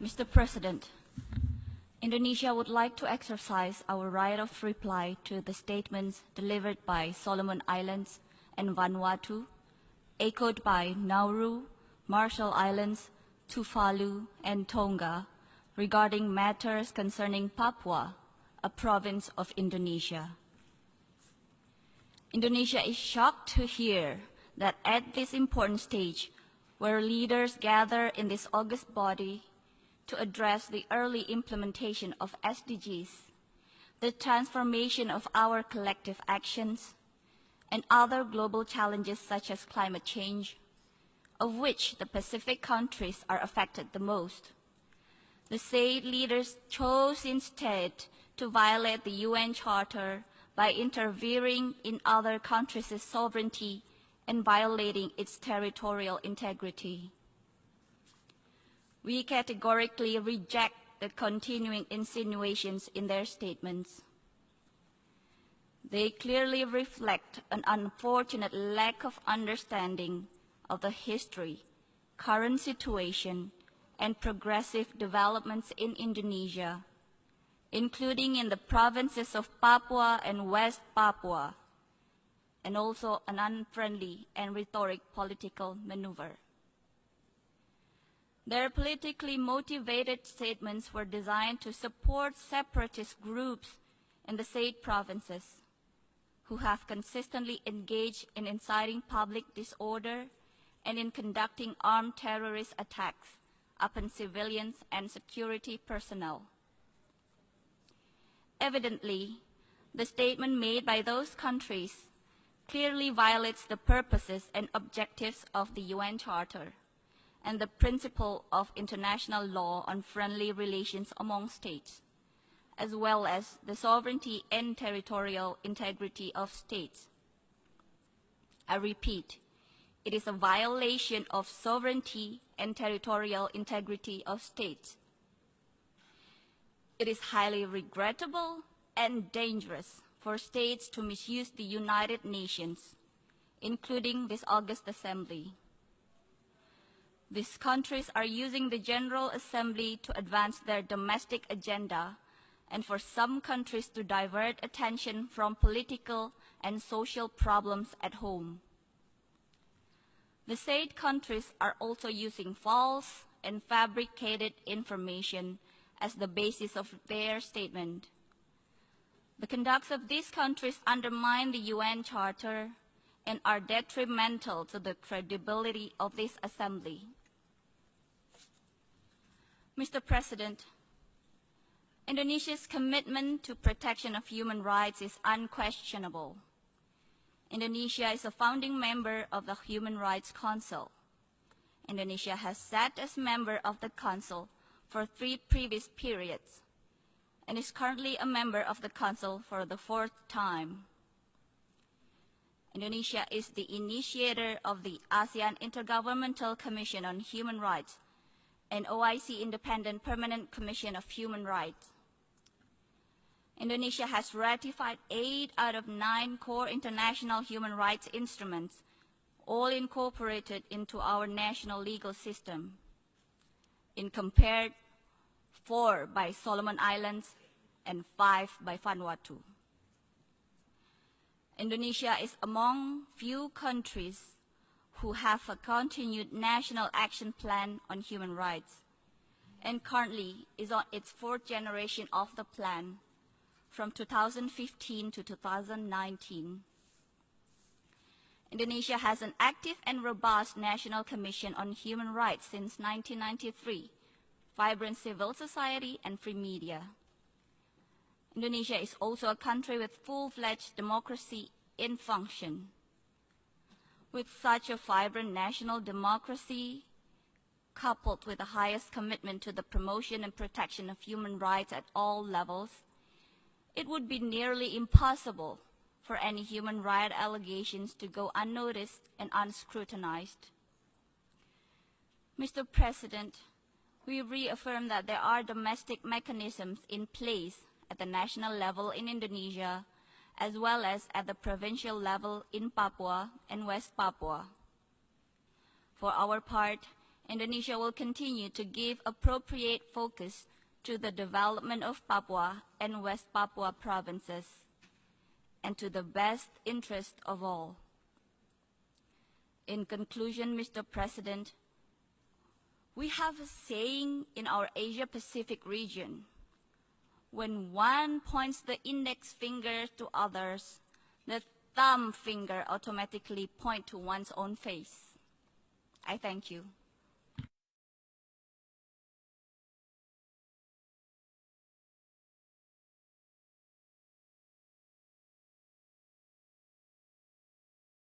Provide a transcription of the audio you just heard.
Mr. President, Indonesia would like to exercise our right of reply to the statements delivered by Solomon Islands and Vanuatu, echoed by Nauru, Marshall Islands, Tuvalu, and Tonga, regarding matters concerning Papua, a province of Indonesia. Indonesia is shocked to hear that at this important stage, where leaders gather in this august body to address the early implementation of SDGs, the transformation of our collective actions, and other global challenges such as climate change, of which the Pacific countries are affected the most. The said leaders chose instead to violate the UN Charter by interfering in other countries' sovereignty and violating its territorial integrity. We categorically reject the continuing insinuations in their statements. They clearly reflect an unfortunate lack of understanding of the history, current situation, and progressive developments in Indonesia, including in the provinces of Papua and West Papua, and also an unfriendly and rhetoric political maneuver. Their politically motivated statements were designed to support separatist groups in the said provinces, who have consistently engaged in inciting public disorder and in conducting armed terrorist attacks upon civilians and security personnel. Evidently, the statement made by those countries clearly violates the purposes and objectives of the UN Charter and the principle of international law on friendly relations among states, as well as the sovereignty and territorial integrity of states. I repeat, it is a violation of sovereignty and territorial integrity of states. It is highly regrettable and dangerous for states to misuse the United Nations, including this August Assembly. These countries are using the General Assembly to advance their domestic agenda and for some countries to divert attention from political and social problems at home. The said countries are also using false and fabricated information as the basis of their statement. The conducts of these countries undermine the UN Charter and are detrimental to the credibility of this Assembly. Mr. President, Indonesia's commitment to protection of human rights is unquestionable. Indonesia is a founding member of the Human Rights Council. Indonesia has sat as member of the Council for 3 previous periods and is currently a member of the Council for the 4th time. Indonesia is the initiator of the ASEAN Intergovernmental Commission on Human Rights and OIC Independent Permanent Commission of Human Rights. Indonesia has ratified 8 out of 9 core international human rights instruments, all incorporated into our national legal system, in compared 4 by Solomon Islands and 5 by Vanuatu. Indonesia is among few countries who have a continued national action plan on human rights and currently is on its 4th generation of the plan from 2015 to 2019. Indonesia has an active and robust National Commission on Human Rights since 1993, vibrant civil society and free media. Indonesia is also a country with full-fledged democracy in function. With such a vibrant national democracy, coupled with the highest commitment to the promotion and protection of human rights at all levels, it would be nearly impossible for any human rights allegations to go unnoticed and unscrutinized. Mr. President, we reaffirm that there are domestic mechanisms in place at the national level in Indonesia, as well as at the provincial level in Papua and West Papua. For our part, Indonesia will continue to give appropriate focus to the development of Papua and West Papua provinces, and to the best interest of all. In conclusion, Mr. President, we have a saying in our Asia-Pacific region: when one points the index finger to others, the thumb finger automatically points to one's own face. I thank you.